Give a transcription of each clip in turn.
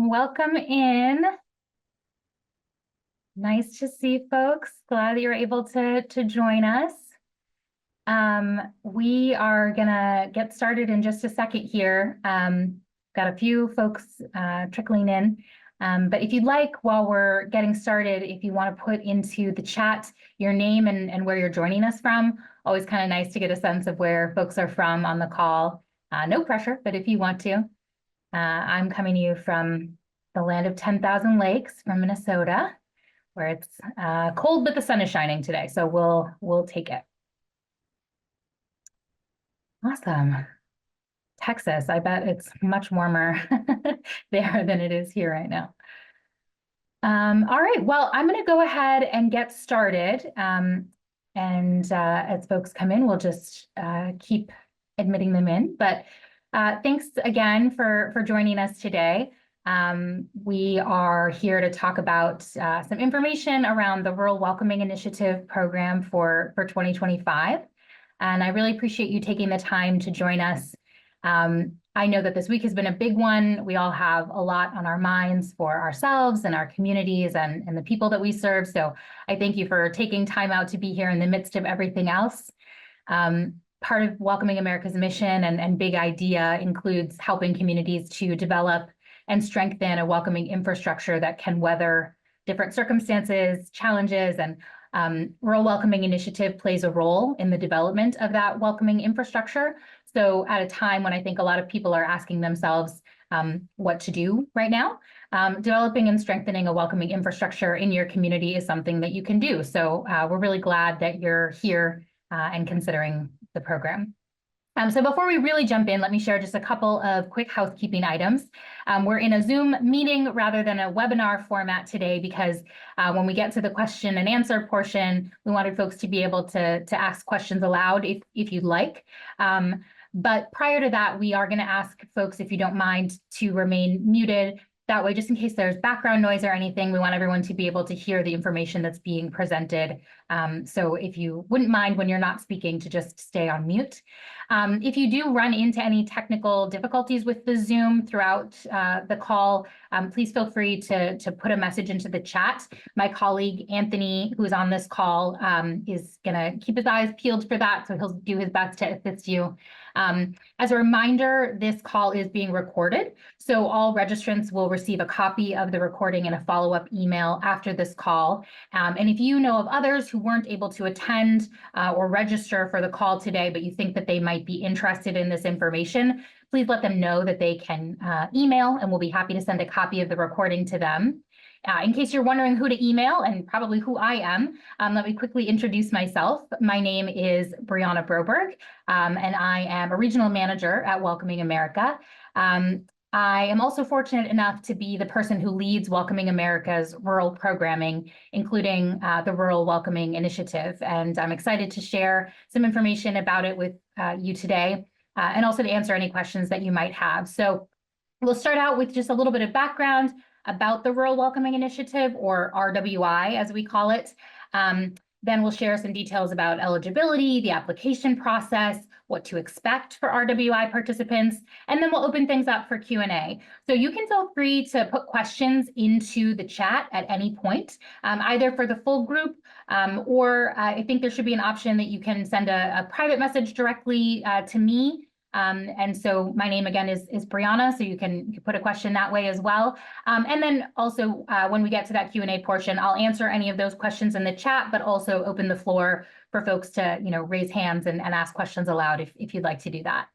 Welcome in. Nice to see folks. Glad that you're able to join us. We are gonna get started in just a second here. Got a few folks trickling in. But if you'd like, while we're getting started, if you want to put into the chat your name and where you're joining us from, always kind of nice to get a sense of where folks are from on the call. No pressure, but if you want to. I'm coming to you from the land of 10,000 lakes, from Minnesota, where it's cold, but the sun is shining today, so we'll take it. Awesome. Texas, I bet it's much warmer there than it is here right now. All right, well, I'm going to go ahead and get started. As folks come in, we'll just keep admitting them in. But thanks again for joining us today. We are here to talk about some information around the Rural Welcoming Initiative program for 2025. And I really appreciate you taking the time to join us. I know that this week has been a big one. We all have a lot on our minds for ourselves and our communities and the people that we serve. So I thank you for taking time out to be here in the midst of everything else. Part of Welcoming America's mission and big idea includes helping communities to develop and strengthen a welcoming infrastructure that can weather different circumstances, challenges, and Rural Welcoming Initiative plays a role in the development of that welcoming infrastructure. So at a time when I think a lot of people are asking themselves what to do right now, developing and strengthening a welcoming infrastructure in your community is something that you can do. So we're really glad that you're here and considering the program. So before we really jump in, let me share just a couple of quick housekeeping items. We're in a Zoom meeting rather than a webinar format today because when we get to the question and answer portion, we wanted folks to be able to ask questions aloud if you'd like. But prior to that, we are going to ask folks, if you don't mind, to remain muted. That way, just in case there's background noise or anything, we want everyone to be able to hear the information that's being presented. So if you wouldn't mind when you're not speaking to just stay on mute. If you do run into any technical difficulties with the Zoom throughout the call, please feel free to put a message into the chat. My colleague, Anthony, who's on this call, is going to keep his eyes peeled for that, so he'll do his best to assist you. As a reminder, this call is being recorded, so all registrants will receive a copy of the recording and a follow-up email after this call. And if you know of others who weren't able to attend or register for the call today, but you think that they might be interested in this information, please let them know that they can email, and we'll be happy to send a copy of the recording to them. In case you're wondering who to email and probably who I am, let me quickly introduce myself. My name is Brianna Broberg, and I am a regional manager at Welcoming America. I am also fortunate enough to be the person who leads Welcoming America's rural programming, including the Rural Welcoming Initiative. And I'm excited to share some information about it with you today, and also to answer any questions that you might have. So we'll start out with just a little bit of background about the Rural Welcoming Initiative, or RWI as we call it. Then we'll share some details about eligibility, the application process, what to expect for RWI participants, and then we'll open things up for Q&A. So you can feel free to put questions into the chat at any point, either for the full group, or I think there should be an option that you can send a private message directly to me. And so my name again is Brianna, so you can put a question that way as well. And then also when we get to that Q&A portion, I'll answer any of those questions in the chat, but also open the floor for folks to raise hands and ask questions aloud if you'd like to do that.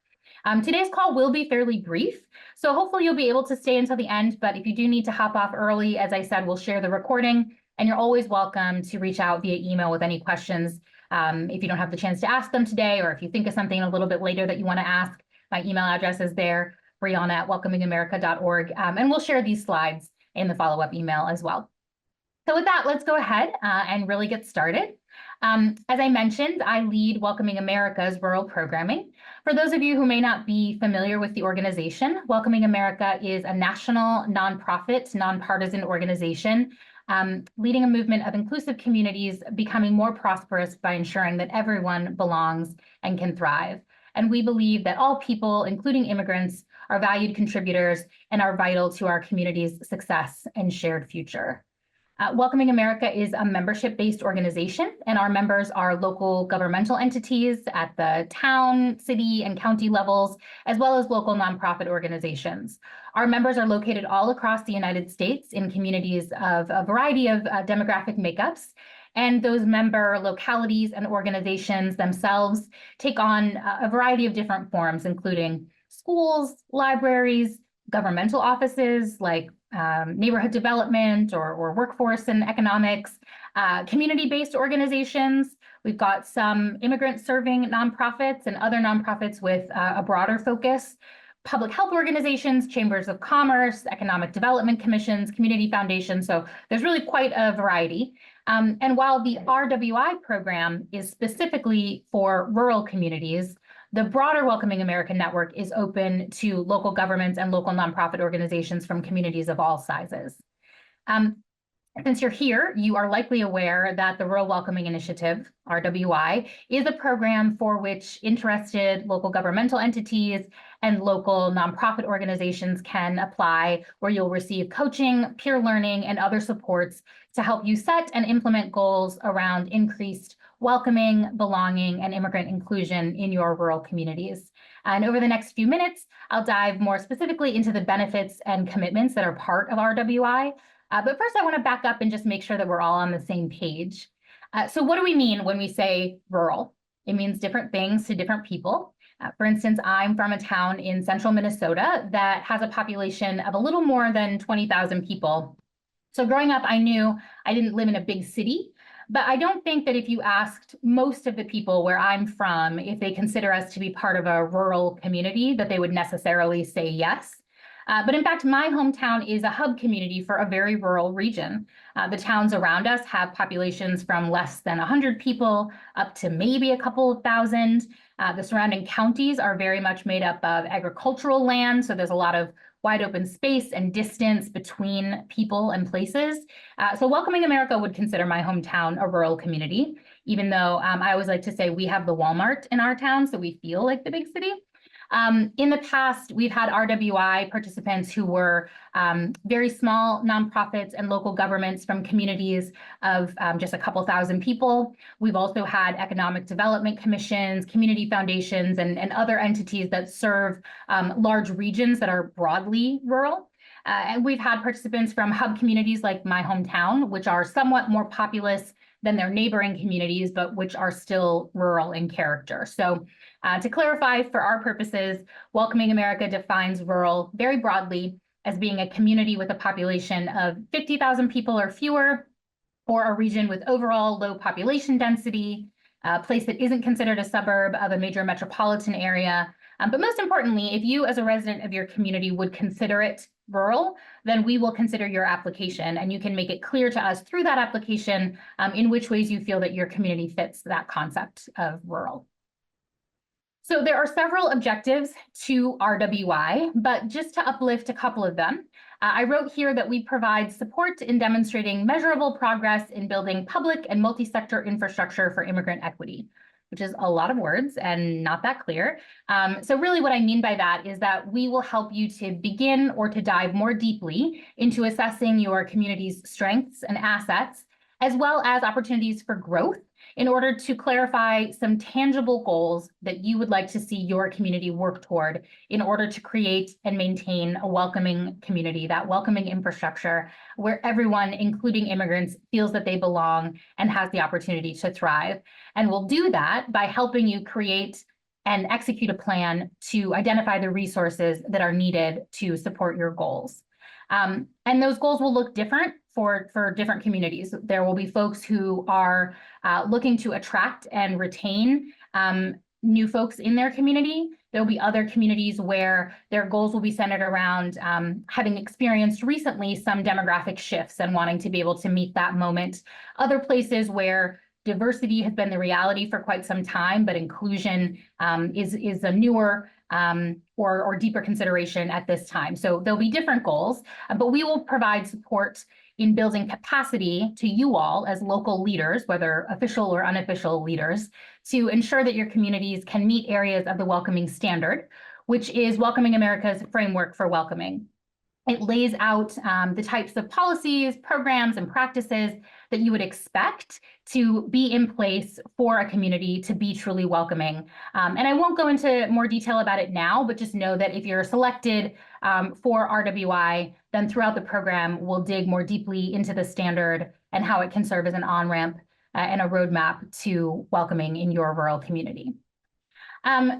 Today's call will be fairly brief, so hopefully you'll be able to stay until the end, but if you do need to hop off early, as I said, we'll share the recording, and you're always welcome to reach out via email with any questions. If you don't have the chance to ask them today, or if you think of something a little bit later that you want to ask, my email address is there, brianna@welcomingamerica.org, and we'll share these slides in the follow-up email as well. So with that, let's go ahead and really get started. As I mentioned, I lead Welcoming America's rural programming. For those of you who may not be familiar with the organization, Welcoming America is a national nonprofit, nonpartisan organization leading a movement of inclusive communities becoming more prosperous by ensuring that everyone belongs and can thrive. And we believe that all people, including immigrants, are valued contributors and are vital to our community's success and shared future. Welcoming America is a membership-based organization, and our members are local governmental entities at the town, city, and county levels, as well as local nonprofit organizations. Our members are located all across the United States in communities of a variety of demographic makeups, and those member localities and organizations themselves take on a variety of different forms, including schools, libraries, governmental offices like neighborhood development or workforce and economics, community-based organizations. We've got some immigrant-serving nonprofits and other nonprofits with a broader focus, public health organizations, chambers of commerce, economic development commissions, community foundations. So there's really quite a variety. And while the RWI program is specifically for rural communities, the broader Welcoming America Network is open to local governments and local nonprofit organizations from communities of all sizes. Since you're here, you are likely aware that the Rural Welcoming Initiative, RWI, is a program for which interested local governmental entities and local nonprofit organizations can apply, where you'll receive coaching, peer learning, and other supports to help you set and implement goals around increased welcoming, belonging, and immigrant inclusion in your rural communities. And over the next few minutes, I'll dive more specifically into the benefits and commitments that are part of RWI. But first, I want to back up and just make sure that we're all on the same page. So what do we mean when we say rural? It means different things to different people. For instance, I'm from a town in central Minnesota that has a population of a little more than 20,000 people. So growing up, I knew I didn't live in a big city, but I don't think that if you asked most of the people where I'm from if they consider us to be part of a rural community, that they would necessarily say yes. But in fact, my hometown is a hub community for a very rural region. The towns around us have populations from less than 100 people up to maybe a couple of thousand. The surrounding counties are very much made up of agricultural land, so there's a lot of wide open space and distance between people and places. So Welcoming America would consider my hometown a rural community, even though I always like to say we have the Walmart in our town, so we feel like the big city. In the past, we've had RWI participants who were very small nonprofits and local governments from communities of just a couple thousand people. We've also had economic development commissions, community foundations, and other entities that serve large regions that are broadly rural. And we've had participants from hub communities like my hometown, which are somewhat more populous than their neighboring communities, but which are still rural in character. So to clarify, for our purposes, Welcoming America defines rural very broadly as being a community with a population of 50,000 people or fewer, or a region with overall low population density, a place that isn't considered a suburb of a major metropolitan area. But most importantly, if you as a resident of your community would consider it rural, then we will consider your application, and you can make it clear to us through that application in which ways you feel that your community fits that concept of rural. So there are several objectives to RWI, but just to uplift a couple of them, I wrote here that we provide support in demonstrating measurable progress in building public and multi-sector infrastructure for immigrant equity, which is a lot of words and not that clear. So really what I mean by that is that we will help you to begin or to dive more deeply into assessing your community's strengths and assets, as well as opportunities for growth, in order to clarify some tangible goals that you would like to see your community work toward in order to create and maintain a welcoming community, that welcoming infrastructure where everyone, including immigrants, feels that they belong and has the opportunity to thrive. And we'll do that by helping you create and execute a plan to identify the resources that are needed to support your goals. And those goals will look different for different communities. There will be folks who are looking to attract and retain new folks in their community. There will be other communities where their goals will be centered around having experienced recently some demographic shifts and wanting to be able to meet that moment. Other places where diversity has been the reality for quite some time, but inclusion is a newer or deeper consideration at this time. So there'll be different goals, but we will provide support in building capacity to you all as local leaders, whether official or unofficial leaders, to ensure that your communities can meet areas of the welcoming standard, which is Welcoming America's framework for welcoming. It lays out the types of policies, programs, and practices that you would expect to be in place for a community to be truly welcoming. And I won't go into more detail about it now, but just know that if you're selected for RWI, then throughout the program, we'll dig more deeply into the standard and how it can serve as an on-ramp and a roadmap to welcoming in your rural community.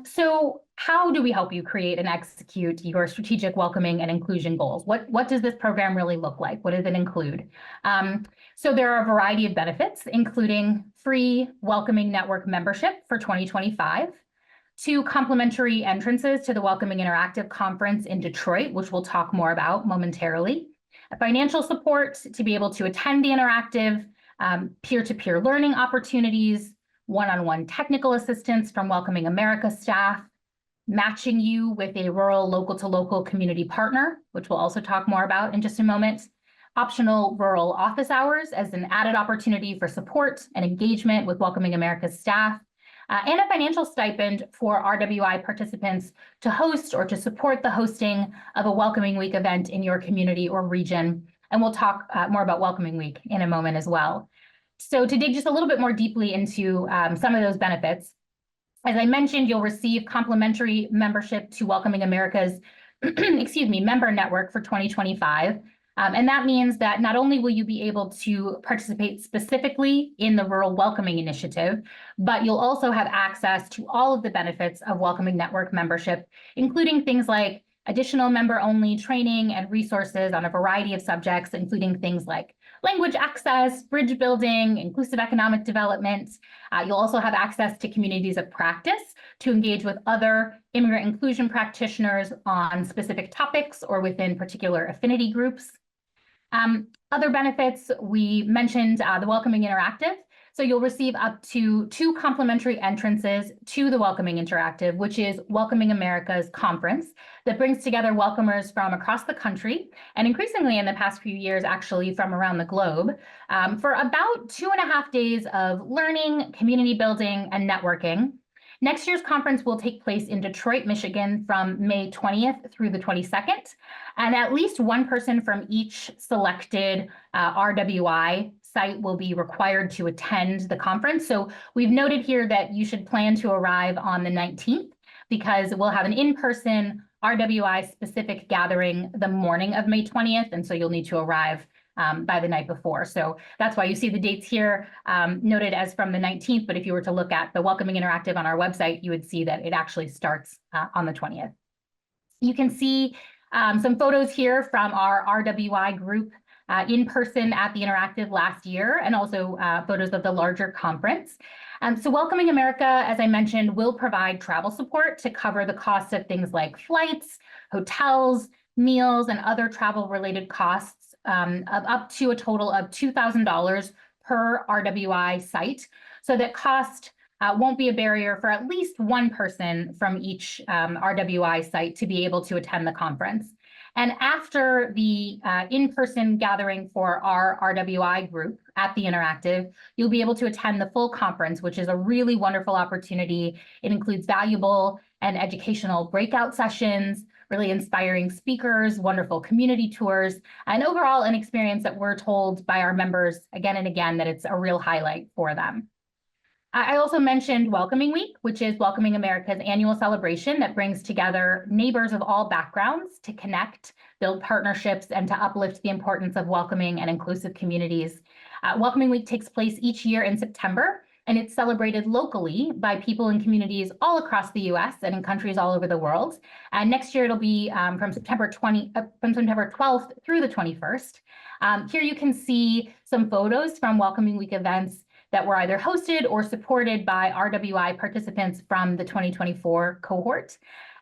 So how do we help you create and execute your strategic welcoming and inclusion goals? What does this program really look like? What does it include? So there are a variety of benefits, including free Welcoming Network membership for 2025, 2 complimentary entrances to the Welcoming Interactive Conference in Detroit, which we'll talk more about momentarily, financial support to be able to attend the interactive, peer-to-peer learning opportunities, one-on-one technical assistance from Welcoming America staff, matching you with a rural local-to-local community partner, which we'll also talk more about in just a moment, optional rural office hours as an added opportunity for support and engagement with Welcoming America's staff, and a financial stipend for RWI participants to host or to support the hosting of a Welcoming Week event in your community or region. And we'll talk more about Welcoming Week in a moment as well. So to dig just a little bit more deeply into some of those benefits, as I mentioned, you'll receive complimentary membership to Welcoming America's member network for 2025. And that means that not only will you be able to participate specifically in the Rural Welcoming Initiative, but you'll also have access to all of the benefits of Welcoming Network membership, including things like additional member-only training and resources on a variety of subjects, including things like language access, bridge building, inclusive economic development. You'll also have access to communities of practice to engage with other immigrant inclusion practitioners on specific topics or within particular affinity groups. Other benefits, we mentioned the Welcoming Interactive. So you'll receive up to 2 complimentary entrances to the Welcoming Interactive, which is Welcoming America's conference that brings together welcomers from across the country, and increasingly in the past few years, actually from around the globe, for about 2.5 days of learning, community building, and networking. Next year's conference will take place in Detroit, Michigan from May 20th through the 22nd, and at least one person from each selected RWI site will be required to attend the conference. So we've noted here that you should plan to arrive on the 19th because we'll have an in-person RWI specific gathering the morning of May 20th, and so you'll need to arrive by the night before. So that's why you see the dates here noted as from the 19th, but if you were to look at the Welcoming Interactive on our website, you would see that it actually starts on the 20th. You can see some photos here from our RWI group in person at the Interactive last year, and also photos of the larger conference. So Welcoming America, as I mentioned, will provide travel support to cover the costs of things like flights, hotels, meals, and other travel-related costs of up to a total of $2,000 per RWI site. So that cost won't be a barrier for at least one person from each RWI site to be able to attend the conference. And after the in-person gathering for our RWI group at the Interactive, you'll be able to attend the full conference, which is a really wonderful opportunity. It includes valuable and educational breakout sessions, really inspiring speakers, wonderful community tours, and overall an experience that we're told by our members again and again that it's a real highlight for them. I also mentioned Welcoming Week, which is Welcoming America's annual celebration that brings together neighbors of all backgrounds to connect, build partnerships, and to uplift the importance of welcoming and inclusive communities. Welcoming Week takes place each year in September, and it's celebrated locally by people in communities all across the US and in countries all over the world. And next year it'll be from September 12th through the 21st. Here you can see some photos from Welcoming Week events that were either hosted or supported by RWI participants from the 2024 cohort.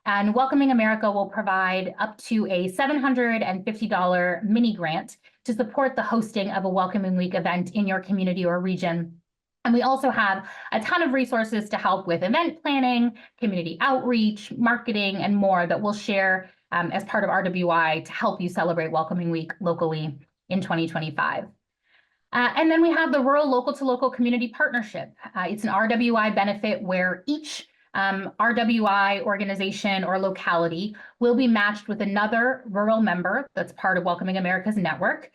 And Welcoming America will provide up to a $750 mini grant to support the hosting of a Welcoming Week event in your community or region. And we also have a ton of resources to help with event planning, community outreach, marketing, and more that we'll share as part of RWI to help you celebrate Welcoming Week locally in 2025. And then we have the Rural Local to Local Community Partnership. It's an RWI benefit where each RWI organization or locality will be matched with another rural member that's part of Welcoming America's network,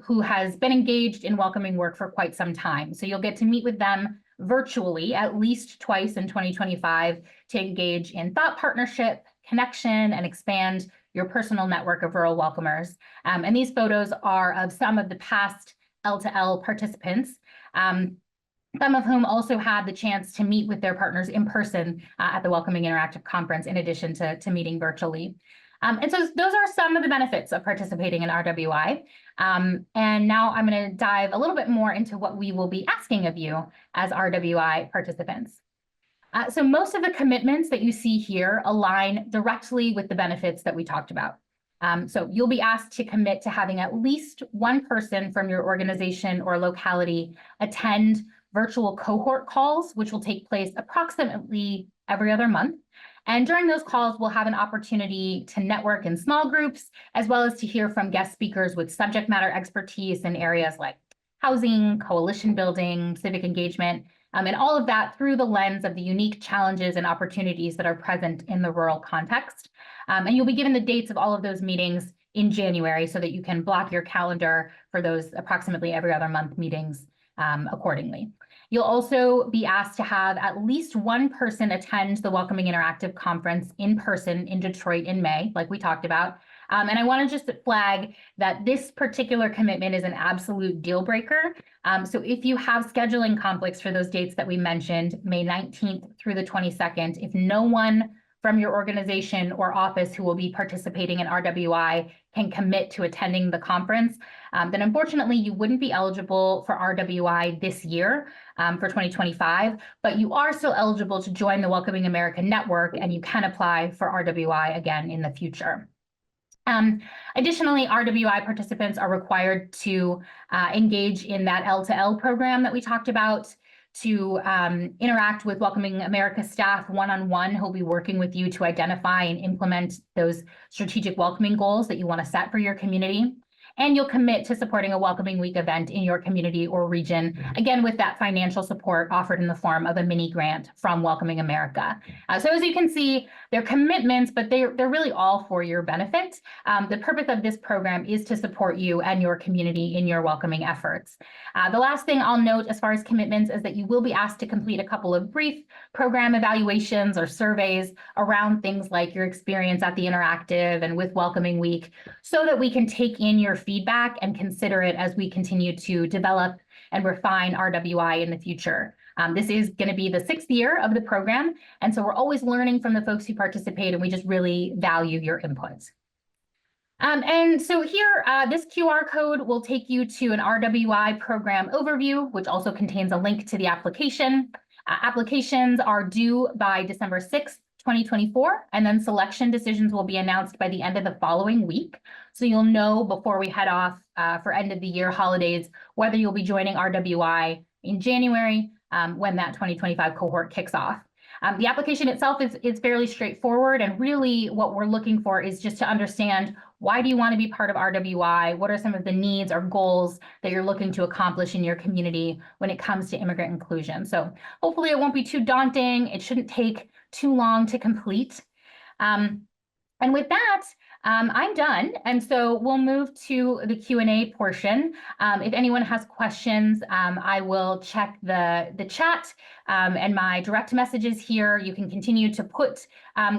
who has been engaged in welcoming work for quite some time. So you'll get to meet with them virtually at least twice in 2025 to engage in thought partnership, connection, and expand your personal network of rural welcomers. And these photos are of some of the past L2L participants, some of whom also had the chance to meet with their partners in person at the Welcoming Interactive Conference, in addition to meeting virtually. And so those are some of the benefits of participating in RWI. And now I'm going to dive a little bit more into what we will be asking of you as RWI participants. So most of the commitments that you see here align directly with the benefits that we talked about. So you'll be asked to commit to having at least one person from your organization or locality attend virtual cohort calls, which will take place approximately every other month. And during those calls, we'll have an opportunity to network in small groups, as well as to hear from guest speakers with subject matter expertise in areas like housing, coalition building, civic engagement, and all of that through the lens of the unique challenges and opportunities that are present in the rural context. And you'll be given the dates of all of those meetings in January so that you can block your calendar for those approximately every other month meetings accordingly. You'll also be asked to have at least one person attend the Welcoming Interactive Conference in person in Detroit in May, like we talked about. And I want to just flag that this particular commitment is an absolute deal breaker. So if you have scheduling conflicts for those dates that we mentioned, May 19th through the 22nd, if no one from your organization or office who will be participating in RWI can commit to attending the conference, then unfortunately you wouldn't be eligible for RWI this year for 2025, but you are still eligible to join the Welcoming America Network, and you can apply for RWI again in the future. Additionally, RWI participants are required to engage in that L2L program that we talked about, to interact with Welcoming America staff one-on-one who'll be working with you to identify and implement those strategic welcoming goals that you want to set for your community. And you'll commit to supporting a Welcoming Week event in your community or region, again, with that financial support offered in the form of a mini grant from Welcoming America. So as you can see, they're commitments, but they're really all for your benefit. The purpose of this program is to support you and your community in your welcoming efforts. The last thing I'll note as far as commitments is that you will be asked to complete a couple of brief program evaluations or surveys around things like your experience at the Interactive and with Welcoming Week, so that we can take in your feedback and consider it as we continue to develop and refine RWI in the future. This is going to be the 6th year of the program, and so we're always learning from the folks who participate, and we just really value your inputs. And so here, this QR code will take you to an RWI program overview, which also contains a link to the application. Applications are due by December 6th, 2024, and then selection decisions will be announced by the end of the following week. So you'll know before we head off for end of the year holidays whether you'll be joining RWI in January when that 2025 cohort kicks off. The application itself is fairly straightforward, and really what we're looking for is just to understand, why do you want to be part of RWI? What are some of the needs or goals that you're looking to accomplish in your community when it comes to immigrant inclusion? So hopefully it won't be too daunting. It shouldn't take too long to complete. And with that, I'm done. And so we'll move to the Q&A portion. If anyone has questions, I will check the chat and my direct messages here. You can continue to put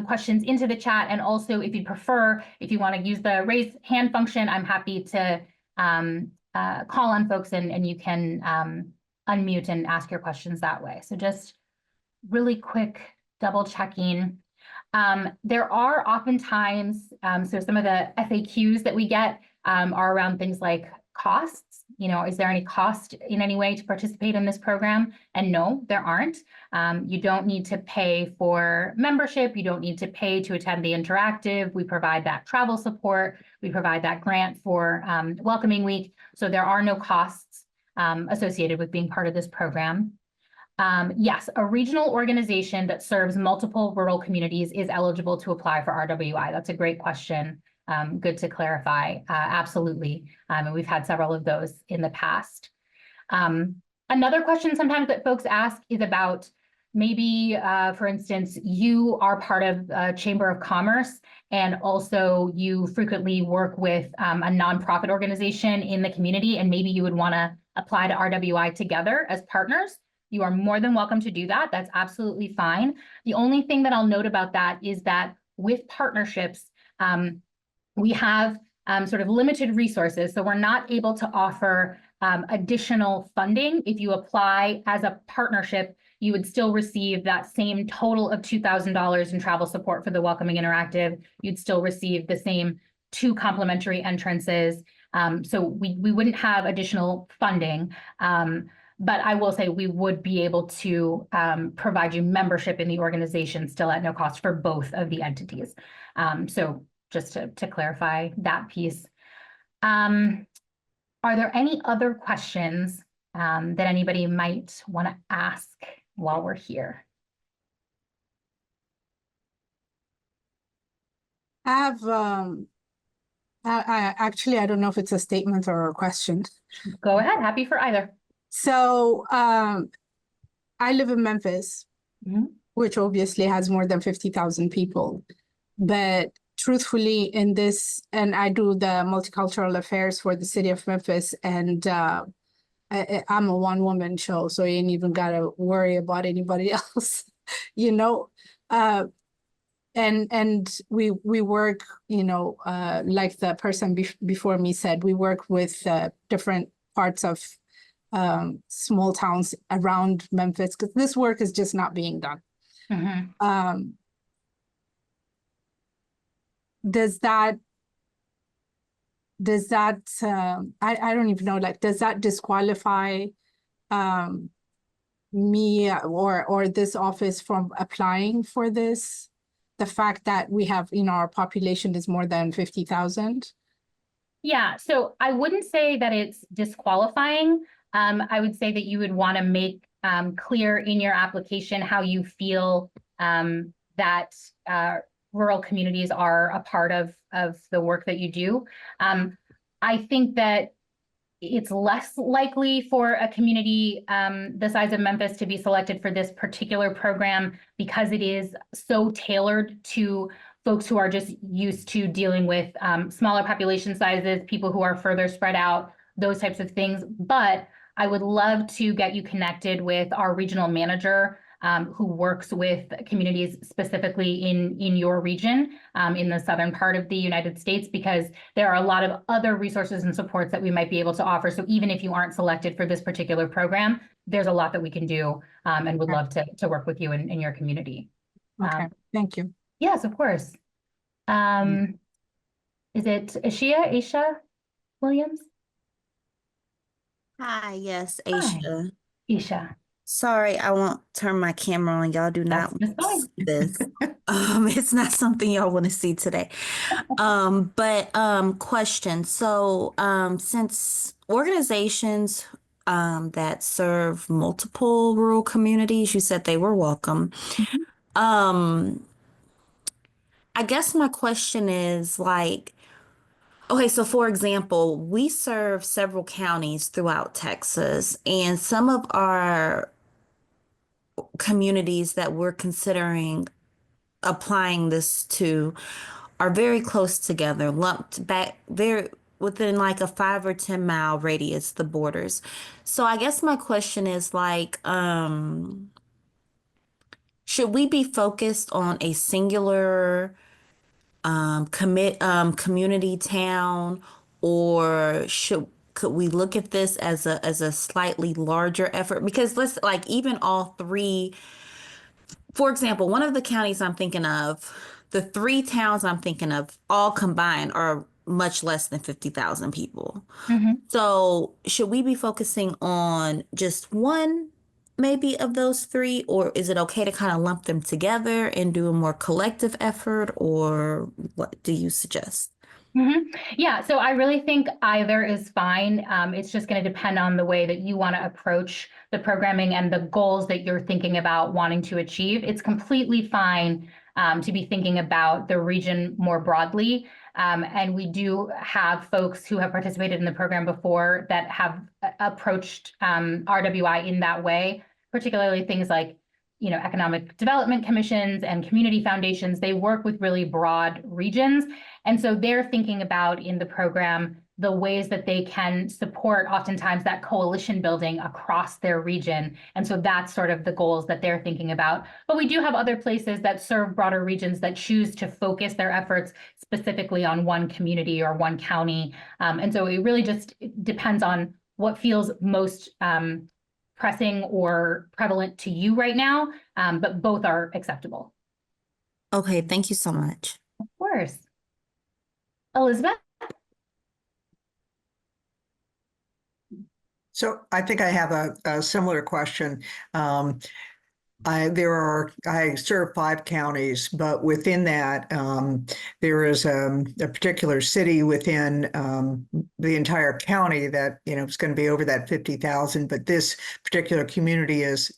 questions into the chat. And also, if you prefer, if you want to use the raise hand function, I'm happy to call on folks and you can unmute and ask your questions that way. So just really quick double checking. There are oftentimes, so some of the FAQs that we get are around things like costs. You know, is there any cost in any way to participate in this program? And no, there aren't. You don't need to pay for membership. You don't need to pay to attend the Interactive. We provide that travel support. We provide that grant for Welcoming Week. So there are no costs associated with being part of this program. Yes, a regional organization that serves multiple rural communities is eligible to apply for RWI. That's a great question. Good to clarify. Absolutely. And we've had several of those in the past. Another question sometimes that folks ask is about maybe, for instance, you are part of a Chamber of Commerce, and also you frequently work with a nonprofit organization in the community, and maybe you would want to apply to RWI together as partners. You are more than welcome to do that. That's absolutely fine. The only thing that I'll note about that is that with partnerships, we have sort of limited resources, so we're not able to offer additional funding. If you apply as a partnership, you would still receive that same total of $2,000 in travel support for the Welcoming Interactive. You'd still receive the same 2 complimentary entrances. So we wouldn't have additional funding. But I will say we would be able to provide you membership in the organization still at no cost for both of the entities. So just to clarify that piece. Are there any other questions that anybody might want to ask while we're here? I have, actually, I don't know if it's a statement or a question. Go ahead, happy for either. So I live in Memphis, which obviously has more than 50,000 people. But truthfully, in this, and I do the multicultural affairs for the city of Memphis, and I'm a one-woman show, so you ain't even gotta worry about anybody else, you know. And we work, you know, like the person before me said, we work with different parts of small towns around Memphis, because this work is just not being done. Does that I don't even know, like, does that disqualify me or this office from applying for this? The fact that we have, you know, our population is more than 50,000? Yeah, so I wouldn't say that it's disqualifying. I would say that you would want to make clear in your application how you feel that rural communities are a part of the work that you do. I think that it's less likely for a community the size of Memphis to be selected for this particular program because it is so tailored to folks who are just used to dealing with smaller population sizes, people who are further spread out, those types of things. But I would love to get you connected with our regional manager who works with communities specifically in your region, in the southern part of the United States, because there are a lot of other resources and supports that we might be able to offer. So even if you aren't selected for this particular program, there's a lot that we can do and would love to work with you in your community. Okay, thank you. Yes, of course. Is it Aisha Williams? Hi, yes, Hi, Aisha. Aisha. Sorry, I won't turn my camera on. Y'all do not That's just want to fine. see this. It's not something y'all want to see today. But question. So, since organizations that serve multiple rural communities, you said they were welcome. Um, I guess my question is like, okay, so for example, we serve several counties throughout Texas, and some of our communities that we're considering applying this to are very close together, lumped back. They're within like a 5 or 10 mile radius, the borders. So I guess my question is like, should we be focused on a singular community town, or could we look at this as a slightly larger effort? Because let's like even all three, for example, one of the counties I'm thinking of, the 3 towns I'm thinking of, all combined are much less than 50,000 people. So should we be focusing on just one maybe of those 3, or is it okay to kind of lump them together and do a more collective effort, or what do you suggest? Yeah, so I really think either is fine. It's just going to depend on the way that you want to approach the programming and the goals that you're thinking about wanting to achieve. It's completely fine to be thinking about the region more broadly. And we do have folks who have participated in the program before that have approached RWI in that way, particularly things like economic development commissions and community foundations. They work with really broad regions. And so they're thinking about in the program the ways that they can support oftentimes that coalition building across their region. And so that's sort of the goals that they're thinking about. But we do have other places that serve broader regions that choose to focus their efforts specifically on one community or one county. And so it really just depends on what feels most pressing or prevalent to you right now, but both are acceptable. Okay, thank you so much. Of course. Elizabeth? So I think I have a similar question. I serve 5 counties, but within that, there is a particular city within the entire county that is going to be over that 50,000. But this particular community is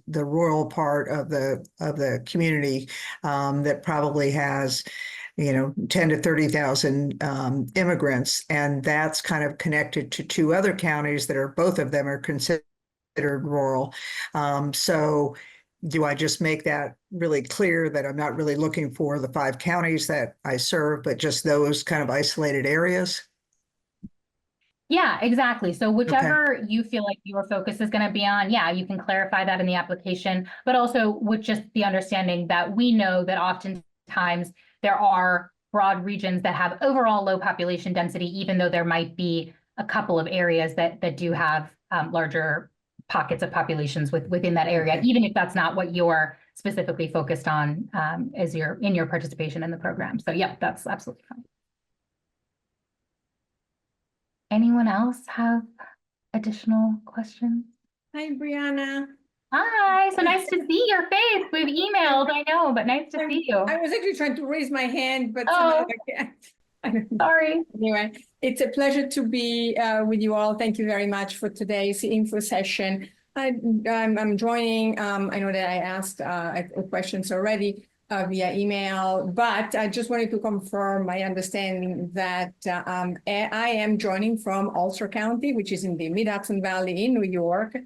the rural part of the community that probably has 10 to 30,000 immigrants, and that's kind of connected to 2 other counties that are both of them are considered rural. So do I just make that really clear that I'm not really looking for the 5 counties that I serve, but just those kind of isolated areas? Yeah, exactly. So whichever you feel like your focus is going to be on, yeah, you can clarify that in the application, but also with just the understanding that we know that oftentimes there are broad regions that have overall low population density, even though there might be a couple of areas that do have larger pockets of populations within that area, even if that's not what you're specifically focused on as in your participation in the program. So yeah, that's absolutely fine. Anyone else have additional questions? Hi, Brianna. Hi, so nice to see your face. We've emailed, I know, but nice to see you. I was actually trying to raise my hand, but somehow I can't. Sorry. Anyway, it's a pleasure to be with you all. Thank you very much for today's info session. I'm joining. I know that I asked questions already via email, but I just wanted to confirm my understanding that I am joining from Ulster County, which is in the Mid-Hudson Valley in New York.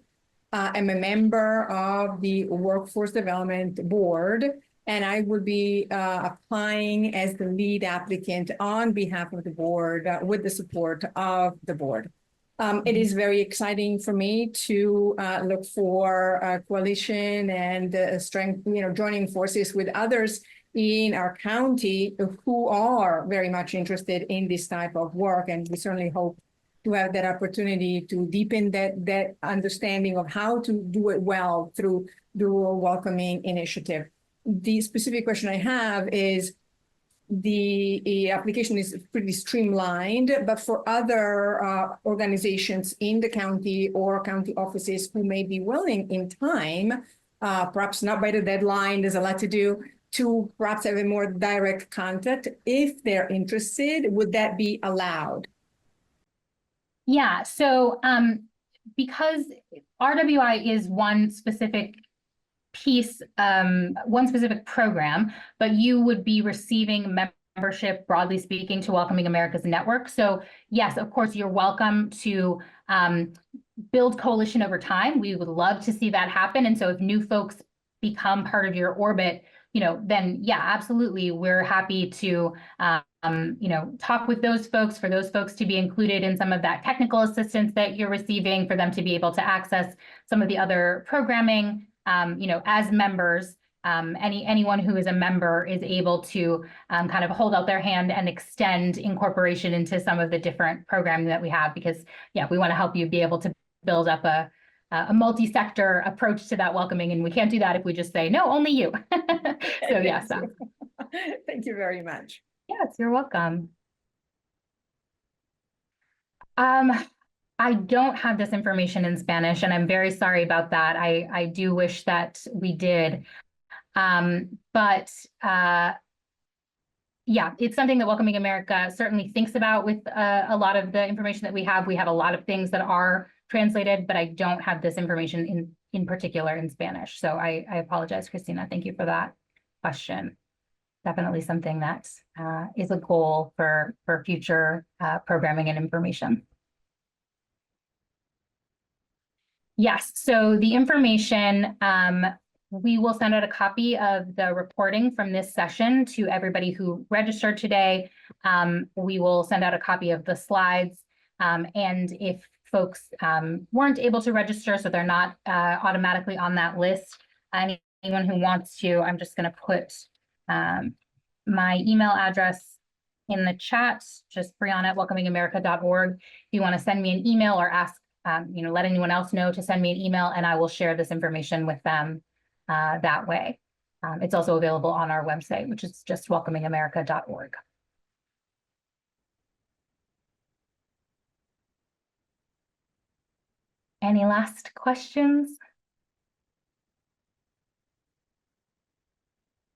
I'm a member of the Workforce Development Board, and I will be applying as the lead applicant on behalf of the board with the support of the board. It is very exciting for me to look for coalition and strength, joining forces with others in our county who are very much interested in this type of work. And we certainly hope to have that opportunity to deepen that understanding of how to do it well through the rural welcoming initiative. The specific question I have is the application is pretty streamlined, but for other organizations in the county or county offices who may be willing in time, perhaps not by the deadline, there's a lot to do, to perhaps have a more direct contact. If they're interested, would that be allowed? Yeah, so because RWI is one specific piece, one specific program, but you would be receiving membership, broadly speaking, to Welcoming America's network. So yes, of course, you're welcome to build coalition over time. We would love to see that happen. And so if new folks become part of your orbit, then yeah, absolutely, we're happy to talk with those folks, for those folks to be included in some of that technical assistance that you're receiving, for them to be able to access some of the other programming. As members, anyone who is a member is able to kind of hold out their hand and extend incorporation into some of the different programming that we have, because yeah, we want to help you be able to build up a multi-sector approach to that welcoming, and we can't do that if we just say, no, only you. So yes. Thank you very much. Yes, you're welcome. I don't have this information in Spanish, and I'm very sorry about that. I do wish that we did. But yeah, it's something that Welcoming America certainly thinks about with a lot of the information that we have. We have a lot of things that are translated, but I don't have this information in particular in Spanish. So I apologize, Christina. Thank you for that question. Definitely something that is a goal for future programming and information. Yes, so the information, we will send out a copy of the reporting from this session to everybody who registered today. We will send out a copy of the slides. And if folks weren't able to register, so they're not automatically on that list, anyone who wants to, I'm just going to put my email address in the chat, just brianna@welcomingamerica.org. If you want to send me an email or ask, let anyone else know to send me an email, and I will share this information with them that way. It's also available on our website, which is just welcomingamerica.org. Any last questions?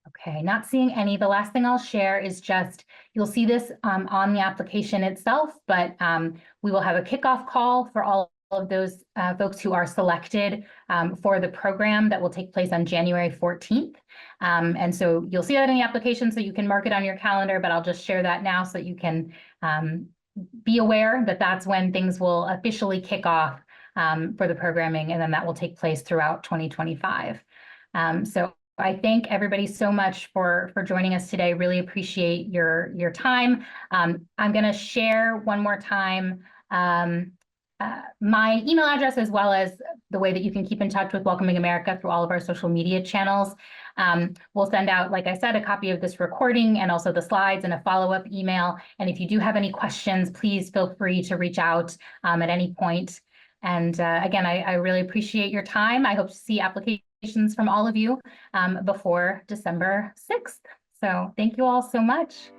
Okay, not seeing any. The last thing I'll share is just, you'll see this on the application itself, but we will have a kickoff call for all of those folks who are selected for the program that will take place on January 14th. And so you'll see that in the application, so you can mark it on your calendar, but I'll just share that now so that you can be aware that that's when things will officially kick off for the programming, and then that will take place throughout 2025. So I thank everybody so much for joining us today. Really appreciate your time. I'm going to share one more time my email address, as well as the way that you can keep in touch with Welcoming America through all of our social media channels. We'll send out, like I said, a copy of this recording and also the slides and a follow-up email. And if you do have any questions, please feel free to reach out at any point. And again, I really appreciate your time. I hope to see applications from all of you before December 6th. So thank you all so much.